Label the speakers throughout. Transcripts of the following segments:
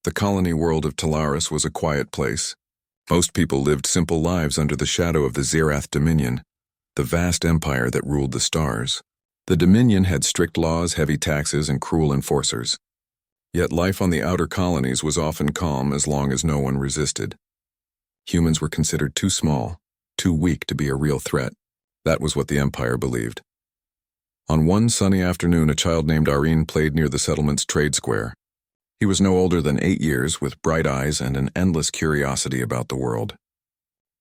Speaker 1: The colony world of Talaris was a quiet place. Most people lived simple lives under the shadow of the Zerath Dominion, the vast empire that ruled the stars. The Dominion had strict laws, heavy taxes, and cruel enforcers. Yet life on the outer colonies was often calm as long as no one resisted. Humans were considered too small, too weak to be a real threat. That was what the Empire believed. On one sunny afternoon, a child named Areen played near the settlement's trade square. He was no older than 8 years, with bright eyes and an endless curiosity about the world.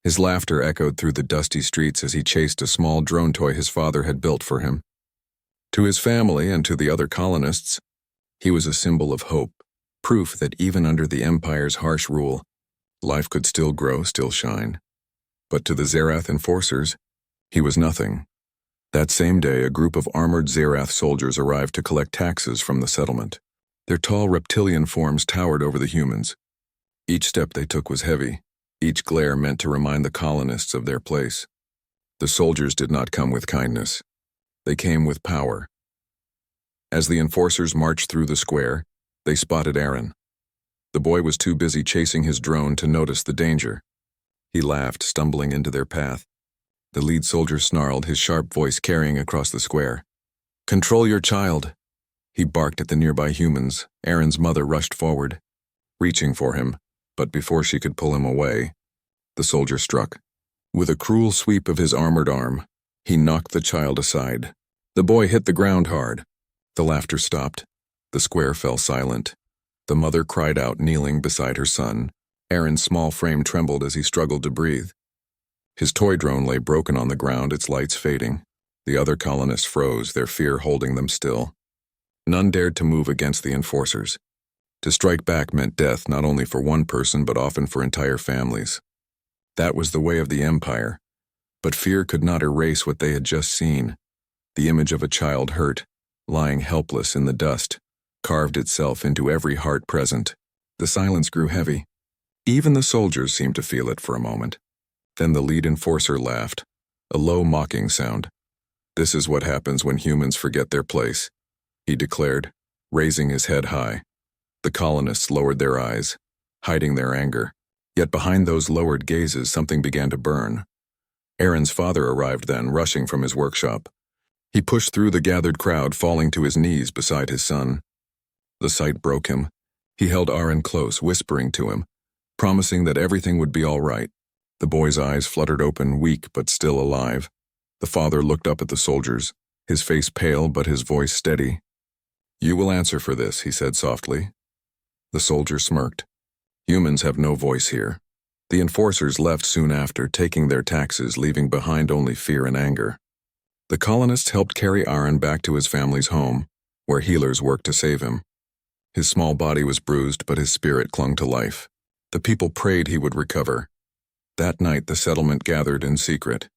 Speaker 1: His laughter echoed through the dusty streets as he chased a small drone toy his father had built for him. To his family and to the other colonists, he was a symbol of hope, proof that even under the Empire's harsh rule, life could still grow, still shine. But to the Zerath enforcers, he was nothing. That same day, a group of armored Zerath soldiers arrived to collect taxes from the settlement. Their tall reptilian forms towered over the humans. Each step they took was heavy. Each glare meant to remind the colonists of their place. The soldiers did not come with kindness. They came with power. As the enforcers marched through the square, they spotted Aaron. The boy was too busy chasing his drone to notice the danger. He laughed, stumbling into their path. The lead soldier snarled, his sharp voice carrying across the square. "Control your child." He barked at the nearby humans. Aaron's mother rushed forward, reaching for him, but before she could pull him away, the soldier struck. With a cruel sweep of his armored arm, he knocked the child aside. The boy hit the ground hard. The laughter stopped. The square fell silent. The mother cried out, kneeling beside her son. Aaron's small frame trembled as he struggled to breathe. His toy drone lay broken on the ground, its lights fading. The other colonists froze, their fear holding them still. None dared to move against the enforcers. To strike back meant death, not only for one person, but often for entire families. That was the way of the Empire. But fear could not erase what they had just seen. The image of a child hurt, lying helpless in the dust, carved itself into every heart present. The silence grew heavy. Even the soldiers seemed to feel it for a moment. Then the lead enforcer laughed, a low mocking sound. "This is what happens when humans forget their place," he declared, raising his head high. The colonists lowered their eyes, hiding their anger. Yet behind those lowered gazes, something began to burn. Aaron's father arrived then, rushing from his workshop. He pushed through the gathered crowd, falling to his knees beside his son. The sight broke him. He held Aaron close, whispering to him, promising that everything would be all right. The boy's eyes fluttered open, weak but still alive. The father looked up at the soldiers, his face pale but his voice steady. "You will answer for this," he said softly. The soldier smirked. "Humans have no voice here." The enforcers left soon after, taking their taxes, leaving behind only fear and anger. The colonists helped carry Aaron back to his family's home, where healers worked to save him. His small body was bruised, but his spirit clung to life. The people prayed he would recover. That night, the settlement gathered in secret.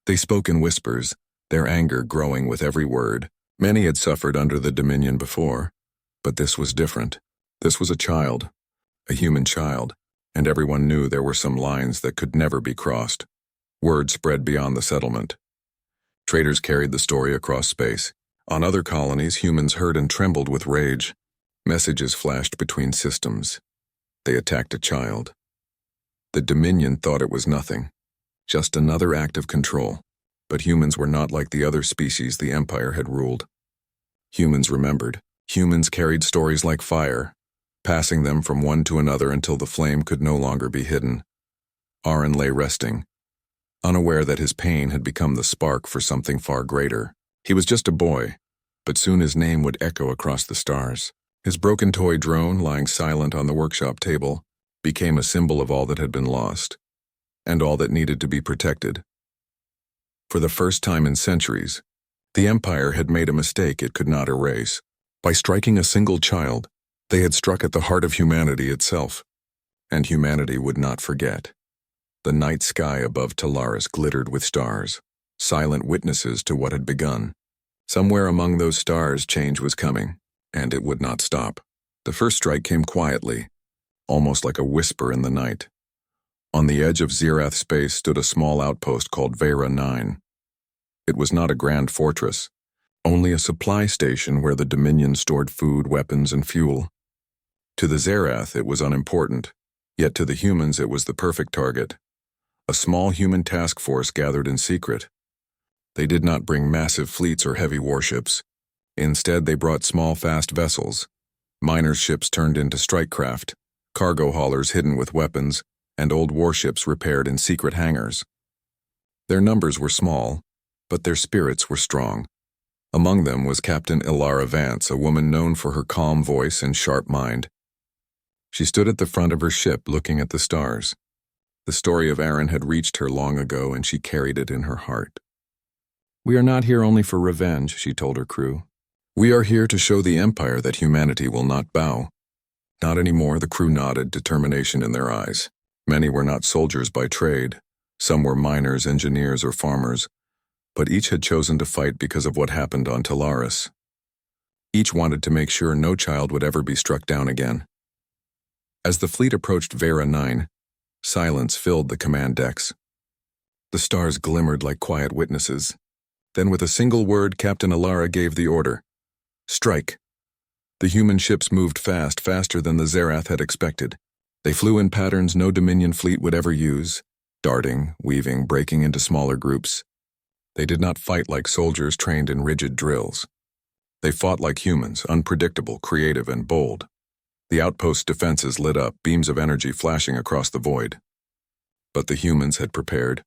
Speaker 1: They spoke in whispers, their anger growing with every word. Many had suffered under the Dominion before, but this was different. This was a child, a human child, and everyone knew there were some lines that could never be crossed. Word spread beyond the settlement. Traders carried the story across space. On other colonies, humans heard and trembled with rage. Messages flashed between systems. They attacked a child. The Dominion thought it was nothing, just another act of control. But humans were not like the other species the Empire had ruled. Humans remembered. Humans carried stories like fire, passing them from one to another until the flame could no longer be hidden. Aaron lay resting, unaware that his pain had become the spark for something far greater. He was just a boy, but soon his name would echo across the stars. His broken toy drone, lying silent on the workshop table, became a symbol of all that had been lost, and all that needed to be protected. For the first time in centuries, the Empire had made a mistake it could not erase. By striking a single child, they had struck at the heart of humanity itself, and humanity would not forget. The night sky above Talaris glittered with stars, silent witnesses to what had begun. Somewhere among those stars, change was coming, and it would not stop. The first strike came quietly, almost like a whisper in the night. On the edge of Zerath space stood a small outpost called Vera 9. It was not a grand fortress, only a supply station where the Dominion stored food, weapons, and fuel. To the Zerath, it was unimportant, yet to the humans it was the perfect target. A small human task force gathered in secret. They did not bring massive fleets or heavy warships. Instead, they brought small, fast vessels. Miners' ships turned into strike craft, cargo haulers hidden with weapons, and old warships repaired in secret hangars. Their numbers were small, but their spirits were strong. Among them was Captain Ilara Vance, a woman known for her calm voice and sharp mind. She stood at the front of her ship looking at the stars. The story of Aaron had reached her long ago, and she carried it in her heart. "We are not here only for revenge," she told her crew. "We are here to show the Empire that humanity will not bow." Not anymore, the crew nodded, determination in their eyes. Many were not soldiers by trade. Some were miners, engineers, or farmers. But each had chosen to fight because of what happened on Talaris. Each wanted to make sure no child would ever be struck down again. As the fleet approached Vera 9, silence filled the command decks. The stars glimmered like quiet witnesses. Then with a single word, Captain Ilara gave the order. Strike. The human ships moved fast, faster than the Zerath had expected. They flew in patterns no Dominion fleet would ever use, darting, weaving, breaking into smaller groups. They did not fight like soldiers trained in rigid drills. They fought like humans, unpredictable, creative, and bold. The outpost defenses lit up, beams of energy flashing across the void. But the humans had prepared.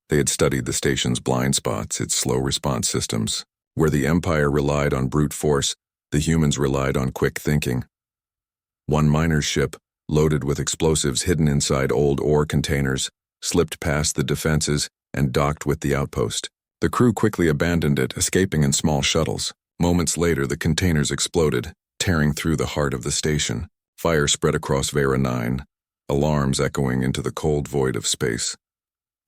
Speaker 1: They had studied the station's blind spots, its slow response systems. Where the Empire relied on brute force, the humans relied on quick thinking. One miner's ship, loaded with explosives hidden inside old ore containers, slipped past the defenses and docked with the outpost. The crew quickly abandoned it, escaping in small shuttles. Moments later, the containers exploded, tearing through the heart of the station. Fire spread across Vera 9, alarms echoing into the cold void of space.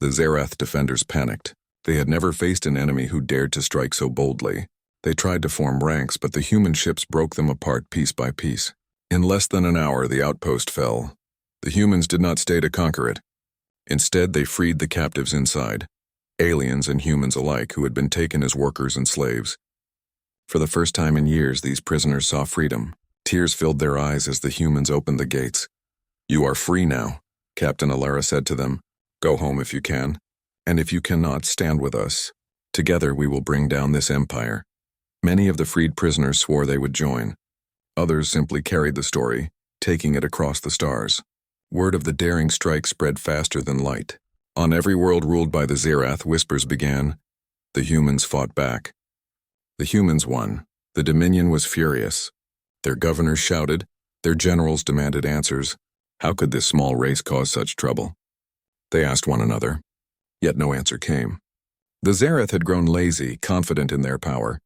Speaker 1: The Zerath defenders panicked. They had never faced an enemy who dared to strike so boldly. They tried to form ranks, but the human ships broke them apart piece by piece. In less than an hour, the outpost fell. The humans did not stay to conquer it. Instead, they freed the captives inside. Aliens and humans alike who had been taken as workers and slaves. For the first time in years, these prisoners saw freedom. Tears filled their eyes as the humans opened the gates. "You are free now," Captain Ilara said to them. "Go home if you can, and if you cannot, stand with us. Together we will bring down this empire." Many of the freed prisoners swore they would join. Others simply carried the story, taking it across the stars. Word of the daring strike spread faster than light. On every world ruled by the Zerath, whispers began. The humans fought back. The humans won. The Dominion was furious. Their governors shouted. Their generals demanded answers. How could this small race cause such trouble? They asked one another. Yet no answer came. The Zerath had grown lazy, confident in their power.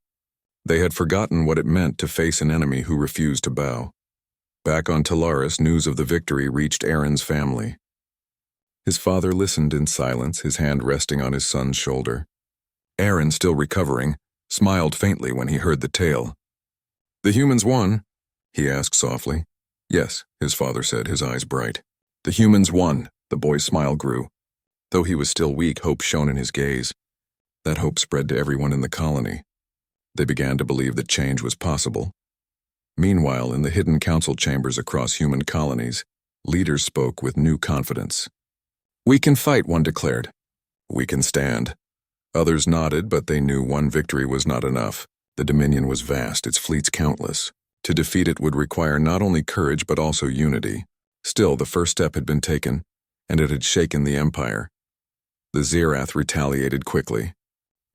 Speaker 1: They had forgotten what it meant to face an enemy who refused to bow. Back on Talaris, news of the victory reached Aaron's family. His father listened in silence, his hand resting on his son's shoulder. Aaron, still recovering, smiled faintly when he heard the tale. "The humans won?" he asked softly. "Yes," his father said, his eyes bright. "The humans won." The boy's smile grew. Though he was still weak, hope shone in his gaze. That hope spread to everyone in the colony. They began to believe that change was possible. Meanwhile, in the hidden council chambers across human colonies, leaders spoke with new confidence. "We can fight," one declared. "We can stand." Others nodded, but they knew one victory was not enough. The Dominion was vast, its fleets countless. To defeat it would require not only courage but also unity. Still, the first step had been taken, and it had shaken the Empire. The Zerath retaliated quickly.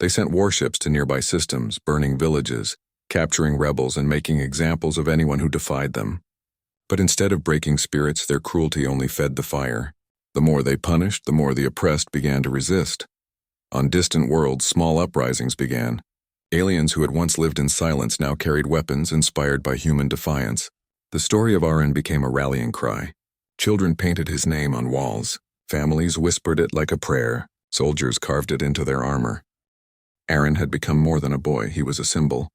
Speaker 1: They sent warships to nearby systems, burning villages, capturing rebels, and making examples of anyone who defied them. But instead of breaking spirits, their cruelty only fed the fire. The more they punished, the more the oppressed began to resist. On distant worlds, small uprisings began. Aliens who had once lived in silence now carried weapons inspired by human defiance. The story of Aaron became a rallying cry. Children painted his name on walls. Families whispered it like a prayer. Soldiers carved it into their armor. Aaron had become more than a boy, he was a symbol.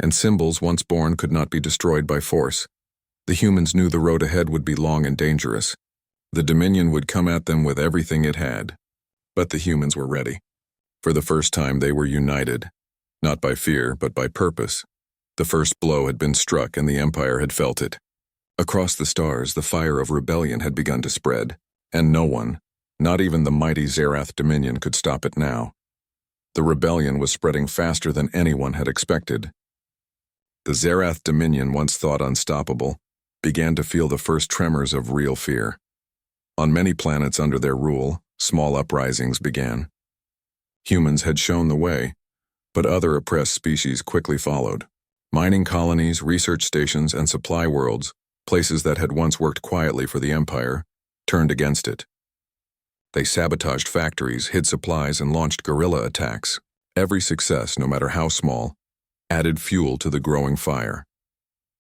Speaker 1: And symbols, once born, could not be destroyed by force. The humans knew the road ahead would be long and dangerous. The Dominion would come at them with everything it had. But the humans were ready. For the first time they were united, not by fear, but by purpose. The first blow had been struck and the Empire had felt it. Across the stars, the fire of rebellion had begun to spread, and no one, not even the mighty Zerath Dominion, could stop it now. The rebellion was spreading faster than anyone had expected. The Zerath Dominion, once thought unstoppable, began to feel the first tremors of real fear. On many planets under their rule, small uprisings began. Humans had shown the way, but other oppressed species quickly followed. Mining colonies, research stations, and supply worlds, places that had once worked quietly for the Empire, turned against it. They sabotaged factories, hid supplies, and launched guerrilla attacks. Every success, no matter how small, added fuel to the growing fire.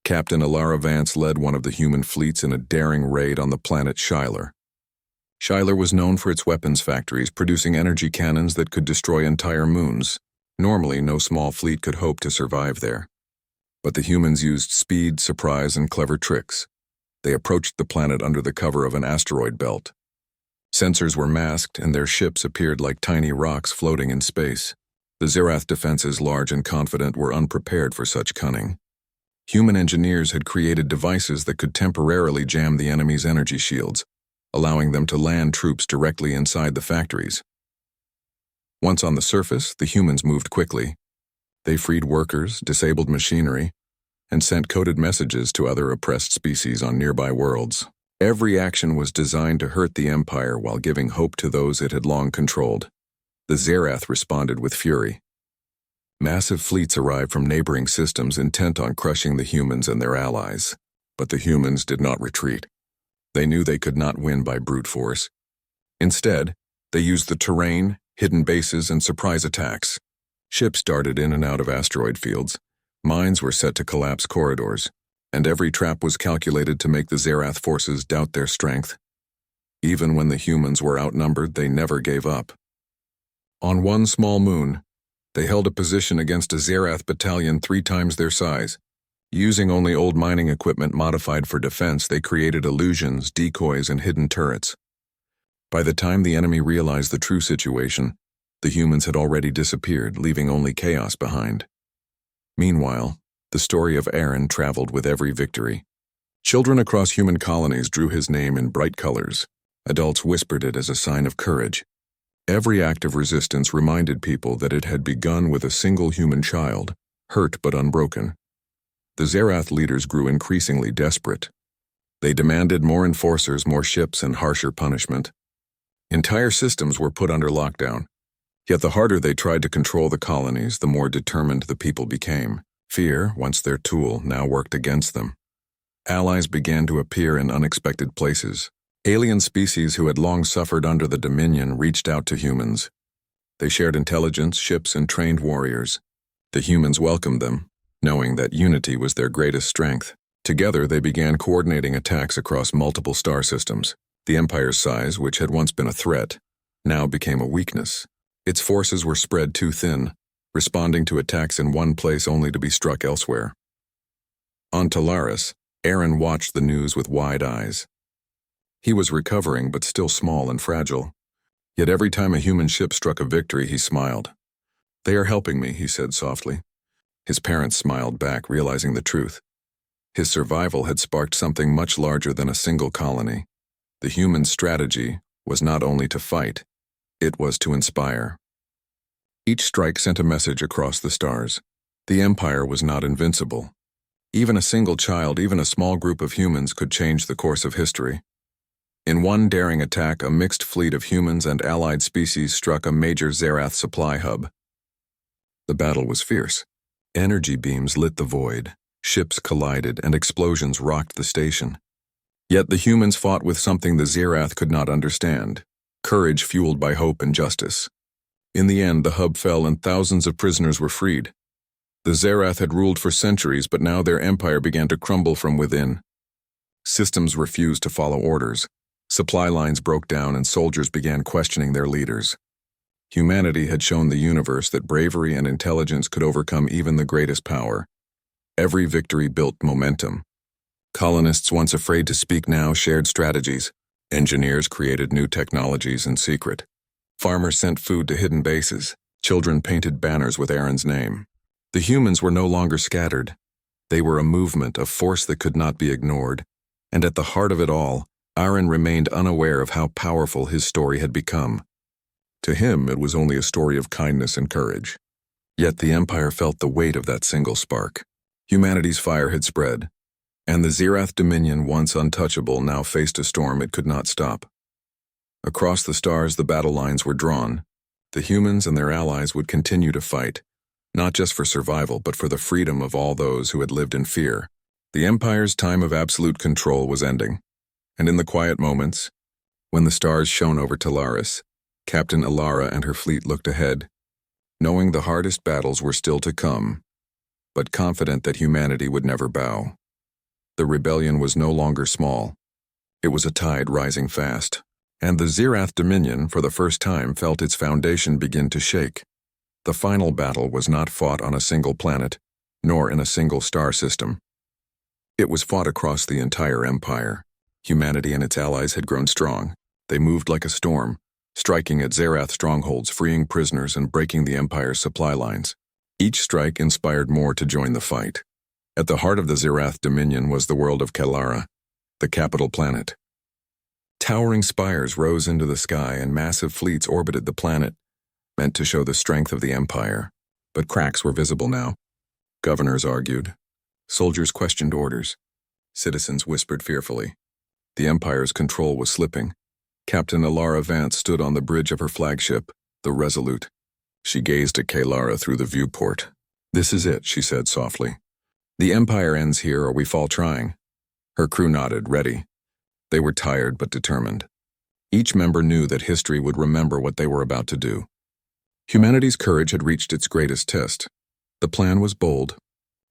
Speaker 1: Captain Alara Vance led one of the human fleets in a daring raid on the planet Shylar. Shylar was known for its weapons factories, producing energy cannons that could destroy entire moons. Normally, no small fleet could hope to survive there. But the humans used speed, surprise, and clever tricks. They approached the planet under the cover of an asteroid belt. Sensors were masked, and their ships appeared like tiny rocks floating in space. The Zerath defenses, large and confident, were unprepared for such cunning. Human engineers had created devices that could temporarily jam the enemy's energy shields, allowing them to land troops directly inside the factories. Once on the surface, the humans moved quickly. They freed workers, disabled machinery, and sent coded messages to other oppressed species on nearby worlds. Every action was designed to hurt the Empire while giving hope to those it had long controlled. The Zerath responded with fury. Massive fleets arrived from neighboring systems intent on crushing the humans and their allies. But the humans did not retreat. They knew they could not win by brute force. Instead, they used the terrain, hidden bases, and surprise attacks. Ships darted in and out of asteroid fields. Mines were set to collapse corridors, and every trap was calculated to make the Zerath forces doubt their strength. Even when the humans were outnumbered, they never gave up. On one small moon, they held a position against a Zerath battalion 3 times their size. Using only old mining equipment modified for defense, they created illusions, decoys, and hidden turrets. By the time the enemy realized the true situation, the humans had already disappeared, leaving only chaos behind. Meanwhile, the story of Aaron traveled with every victory. Children across human colonies drew his name in bright colors. Adults whispered it as a sign of courage. Every act of resistance reminded people that it had begun with a single human child, hurt but unbroken. The Zerath leaders grew increasingly desperate. They demanded more enforcers, more ships, and harsher punishment. Entire systems were put under lockdown. Yet the harder they tried to control the colonies, the more determined the people became. Fear, once their tool, now worked against them. Allies began to appear in unexpected places. Alien species who had long suffered under the Dominion reached out to humans. They shared intelligence, ships, and trained warriors. The humans welcomed them, knowing that unity was their greatest strength. Together, they began coordinating attacks across multiple star systems. The Empire's size, which had once been a threat, now became a weakness. Its forces were spread too thin, responding to attacks in one place only to be struck elsewhere. On Talaris, Aaron watched the news with wide eyes. He was recovering, but still small and fragile. Yet every time a human ship struck a victory, he smiled. "They are helping me," he said softly. His parents smiled back, realizing the truth. His survival had sparked something much larger than a single colony. The human strategy was not only to fight, it was to inspire. Each strike sent a message across the stars. The Empire was not invincible. Even a single child, even a small group of humans could change the course of history. In one daring attack, a mixed fleet of humans and allied species struck a major Zerath supply hub. The battle was fierce. Energy beams lit the void, ships collided, and explosions rocked the station. Yet the humans fought with something the Zerath could not understand: courage fueled by hope and justice. In the end, the hub fell and thousands of prisoners were freed. The Zerath had ruled for centuries, but now their empire began to crumble from within. Systems refused to follow orders. Supply lines broke down and soldiers began questioning their leaders. Humanity had shown the universe that bravery and intelligence could overcome even the greatest power. Every victory built momentum. Colonists, once afraid to speak, now shared strategies. Engineers created new technologies in secret. Farmers sent food to hidden bases. Children painted banners with Aaron's name. The humans were no longer scattered. They were a movement, a force that could not be ignored. And at the heart of it all, Aaron remained unaware of how powerful his story had become. To him, it was only a story of kindness and courage. Yet the Empire felt the weight of that single spark. Humanity's fire had spread, and the Zirath Dominion, once untouchable, now faced a storm it could not stop. Across the stars, the battle lines were drawn. The humans and their allies would continue to fight, not just for survival, but for the freedom of all those who had lived in fear. The Empire's time of absolute control was ending, and in the quiet moments, when the stars shone over Talaris, Captain Alara and her fleet looked ahead, knowing the hardest battles were still to come, but confident that humanity would never bow. The rebellion was no longer small. It was a tide rising fast, and the Zirath Dominion, for the first time, felt its foundation begin to shake. The final battle was not fought on a single planet, nor in a single star system. It was fought across the entire Empire. Humanity and its allies had grown strong. They moved like a storm, striking at Zirath strongholds, freeing prisoners, and breaking the Empire's supply lines. Each strike inspired more to join the fight. At the heart of the Zirath Dominion was the world of Kalara, the capital planet. Towering spires rose into the sky and massive fleets orbited the planet, meant to show the strength of the Empire. But cracks were visible now. Governors argued. Soldiers questioned orders. Citizens whispered fearfully. The Empire's control was slipping. Captain Alara Vance stood on the bridge of her flagship, the Resolute. She gazed at Kalara through the viewport. "This is it," she said softly. "The Empire ends here or we fall trying." Her crew nodded, ready. They were tired but determined. Each member knew that history would remember what they were about to do. Humanity's courage had reached its greatest test. The plan was bold.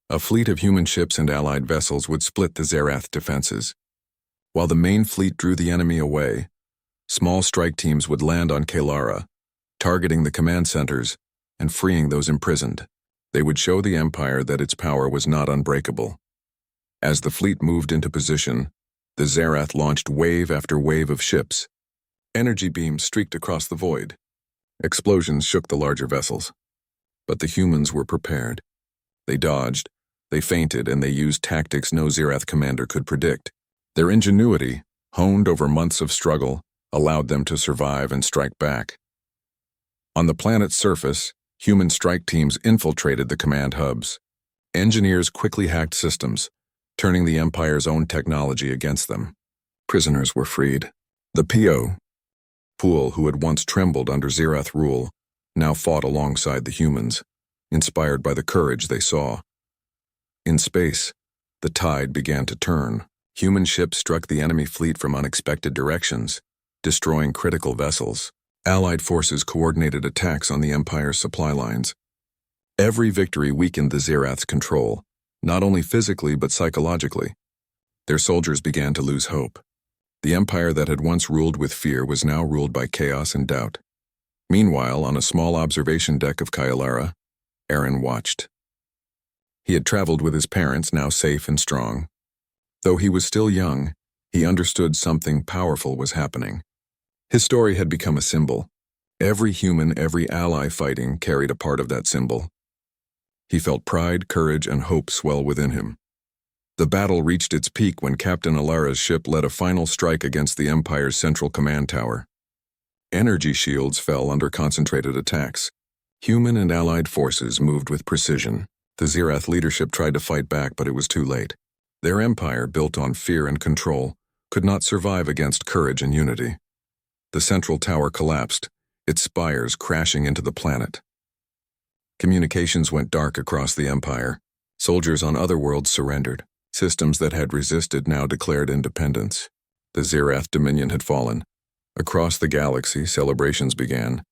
Speaker 1: A fleet of human ships and allied vessels would split the Zirath defenses. While the main fleet drew the enemy away, small strike teams would land on Kalara, targeting the command centers and freeing those imprisoned. They would show the Empire that its power was not unbreakable. As the fleet moved into position, the Zirath launched wave after wave of ships. Energy beams streaked across the void. Explosions shook the larger vessels. But the humans were prepared. They dodged, they feinted, and they used tactics no Zirath commander could predict. Their ingenuity, honed over months of struggle, allowed them to survive and strike back. On the planet's surface, human strike teams infiltrated the command hubs. Engineers quickly hacked systems, turning the Empire's own technology against them. Prisoners were freed. The Pool, who had once trembled under Zirath rule, now fought alongside the humans, inspired by the courage they saw. In space, the tide began to turn. Human ships struck the enemy fleet from unexpected directions, destroying critical vessels. Allied forces coordinated attacks on the Empire's supply lines. Every victory weakened the Zirath's control, not only physically but psychologically. Their soldiers began to lose hope. The Empire that had once ruled with fear was now ruled by chaos and doubt. Meanwhile, on a small observation deck of Kalara, Aaron watched. He had traveled with his parents, now safe and strong. Though he was still young, he understood something powerful was happening. His story had become a symbol. Every human, every ally fighting carried a part of that symbol. He felt pride, courage, and hope swell within him. The battle reached its peak when Captain Alara's ship led a final strike against the Empire's central command tower. Energy shields fell under concentrated attacks. Human and allied forces moved with precision. The Zirath leadership tried to fight back, but it was too late. Their empire, built on fear and control, could not survive against courage and unity. The central tower collapsed, its spires crashing into the planet. Communications went dark across the Empire. Soldiers on other worlds surrendered. Systems that had resisted now declared independence. The Zirath Dominion had fallen. Across the galaxy, celebrations began.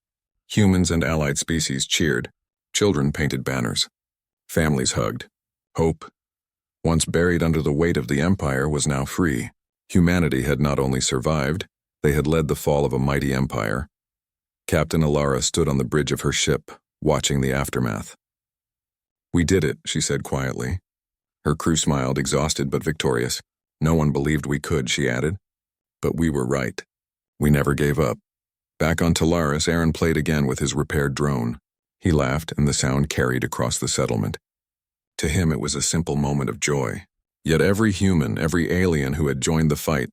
Speaker 1: Humans and allied species cheered. Children painted banners. Families hugged. Hope, once buried under the weight of the Empire, was now free. Humanity had not only survived, they had led the fall of a mighty empire. Captain Alara stood on the bridge of her ship, watching the aftermath. "We did it," she said quietly. Her crew smiled, exhausted but victorious. "No one believed we could," she added. "But we were right. We never gave up." Back on Talaris, Aaron played again with his repaired drone. He laughed, and the sound carried across the settlement. To him, it was a simple moment of joy. Yet every human, every alien who had joined the fight,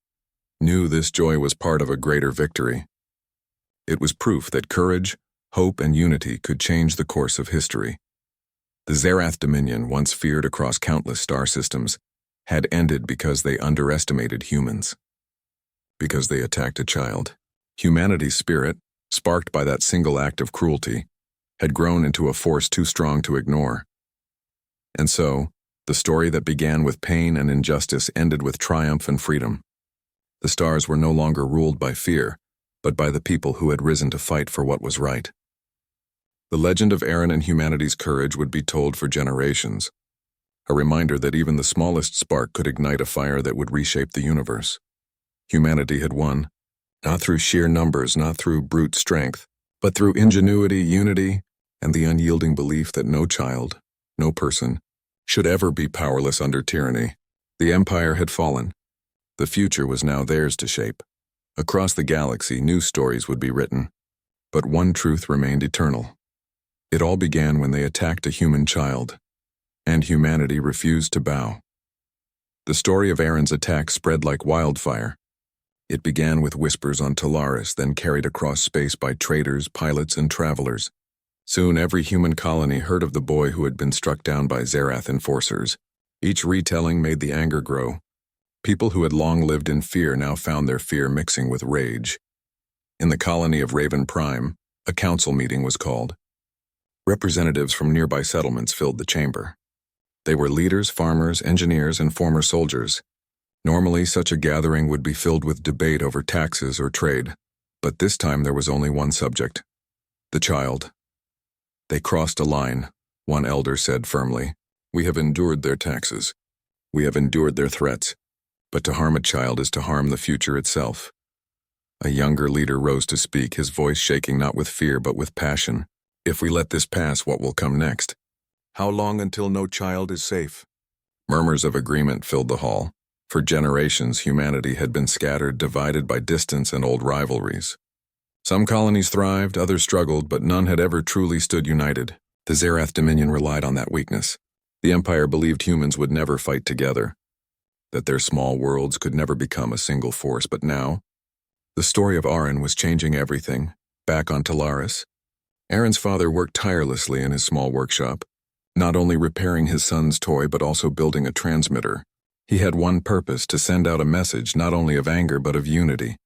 Speaker 1: knew this joy was part of a greater victory. It was proof that courage, hope, and unity could change the course of history. The Zerath Dominion, once feared across countless star systems, had ended because they underestimated humans. Because they attacked a child. Humanity's spirit, sparked by that single act of cruelty, had grown into a force too strong to ignore. And so, the story that began with pain and injustice ended with triumph and freedom. The stars were no longer ruled by fear, but by the people who had risen to fight for what was right. The legend of Aaron and humanity's courage would be told for generations, a reminder that even the smallest spark could ignite a fire that would reshape the universe. Humanity had won, not through sheer numbers, not through brute strength, but through ingenuity, unity, and the unyielding belief that no child, no person, should ever be powerless under tyranny. The empire had fallen. The future was now theirs to shape. Across the galaxy, new stories would be written, but one truth remained eternal. It all began when they attacked a human child, and humanity refused to bow. The story of Aaron's attack spread like wildfire. It began with whispers on Talaris, then carried across space by traders, pilots, and travelers. Soon every human colony heard of the boy who had been struck down by Zerath enforcers. Each retelling made the anger grow. People who had long lived in fear now found their fear mixing with rage. In the colony of Raven Prime, a council meeting was called. Representatives from nearby settlements filled the chamber. They were leaders, farmers, engineers, and former soldiers. Normally, such a gathering would be filled with debate over taxes or trade, but this time there was only one subject: the child. They crossed a line, one elder said firmly. We have endured their taxes. We have endured their threats. But to harm a child is to harm the future itself. A younger leader rose to speak, his voice shaking not with fear but with passion. If we let this pass, what will come next? How long until no child is safe? Murmurs of agreement filled the hall. For generations, humanity had been scattered, divided by distance and old rivalries. Some colonies thrived, others struggled, but none had ever truly stood united. The Zerath Dominion relied on that weakness. The Empire believed humans would never fight together, that their small worlds could never become a single force. But now, the story of Aaron was changing everything. Back on Talaris, Aaron's father worked tirelessly in his small workshop, not only repairing his son's toy but also building a transmitter. He had one purpose: to send out a message not only of anger but of unity.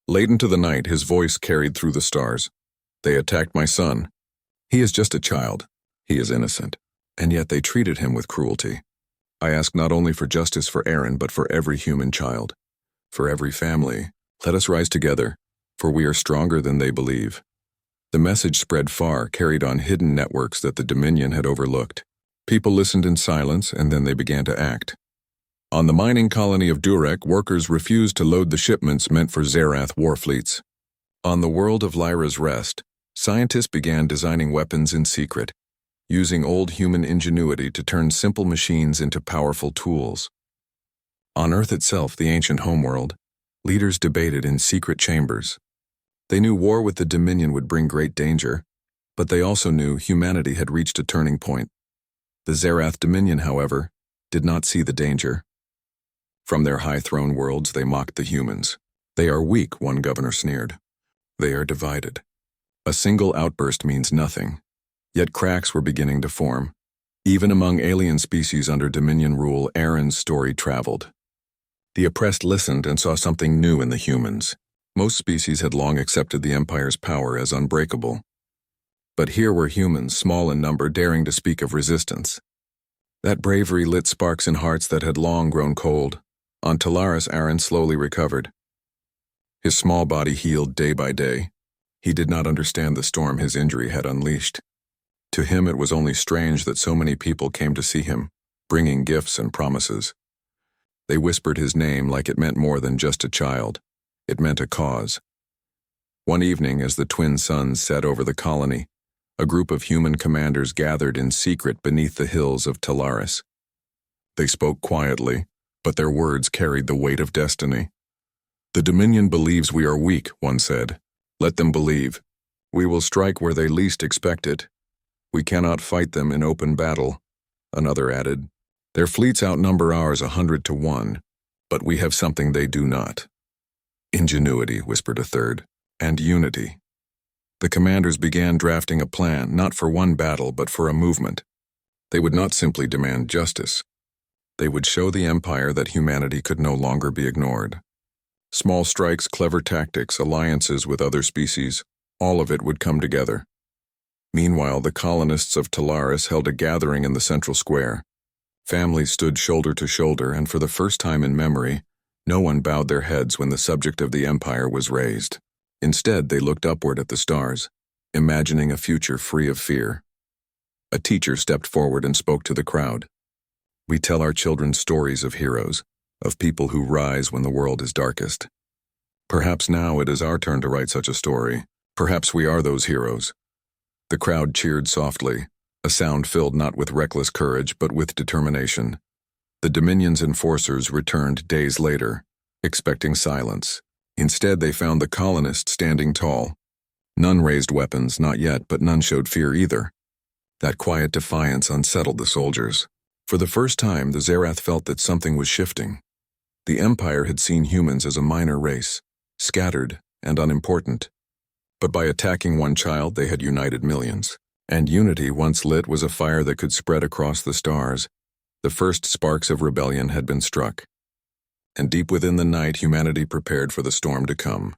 Speaker 1: Late into the night, his voice carried through the stars. They attacked my son. He is just a child. He is innocent. And yet they treated him with cruelty. I ask not only for justice for Aaron but for every human child. For every family. Let us rise together, for we are stronger than they believe. The message spread far, carried on hidden networks that the Dominion had overlooked. People listened in silence, and then they began to act. On the mining colony of Durek, workers refused to load the shipments meant for Zerath war fleets. On the world of Lyra's Rest, scientists began designing weapons in secret, using old human ingenuity to turn simple machines into powerful tools. On Earth itself, the ancient homeworld, leaders debated in secret chambers. They knew war with the Dominion would bring great danger, but they also knew humanity had reached a turning point. The Zerath Dominion, however, did not see the danger. From their high-throne worlds, they mocked the humans. They are weak, one governor sneered. They are divided. A single outburst means nothing. Yet cracks were beginning to form. Even among alien species under Dominion rule, Aaron's story traveled. The oppressed listened and saw something new in the humans. Most species had long accepted the Empire's power as unbreakable. But here were humans, small in number, daring to speak of resistance. That bravery lit sparks in hearts that had long grown cold. On Talaris, Aaron slowly recovered. His small body healed day by day. He did not understand the storm his injury had unleashed. To him it was only strange that so many people came to see him, bringing gifts and promises. They whispered his name like it meant more than just a child. It meant a cause. One evening, as the twin suns set over the colony, a group of human commanders gathered in secret beneath the hills of Talaris. They spoke quietly, but their words carried the weight of destiny. The Dominion believes we are weak, one said. Let them believe. We will strike where they least expect it. We cannot fight them in open battle, another added. Their fleets outnumber ours 100-1, but we have something they do not. Ingenuity, whispered a third, and unity. The commanders began drafting a plan, not for one battle, but for a movement. They would not simply demand justice. They would show the Empire that humanity could no longer be ignored. Small strikes, clever tactics, alliances with other species, all of it would come together. Meanwhile, the colonists of Talaris held a gathering in the central square. Families stood shoulder to shoulder, and for the first time in memory, no one bowed their heads when the subject of the Empire was raised. Instead, they looked upward at the stars, imagining a future free of fear. A teacher stepped forward and spoke to the crowd. We tell our children stories of heroes, of people who rise when the world is darkest. Perhaps now it is our turn to write such a story. Perhaps we are those heroes. The crowd cheered softly, a sound filled not with reckless courage but with determination. The Dominion's enforcers returned days later, expecting silence. Instead, they found the colonists standing tall. None raised weapons, not yet, but none showed fear either. That quiet defiance unsettled the soldiers. For the first time, the Zerath felt that something was shifting. The Empire had seen humans as a minor race, scattered and unimportant. But by attacking one child, they had united millions. And unity, once lit, was a fire that could spread across the stars. The first sparks of rebellion had been struck. And deep within the night, humanity prepared for the storm to come.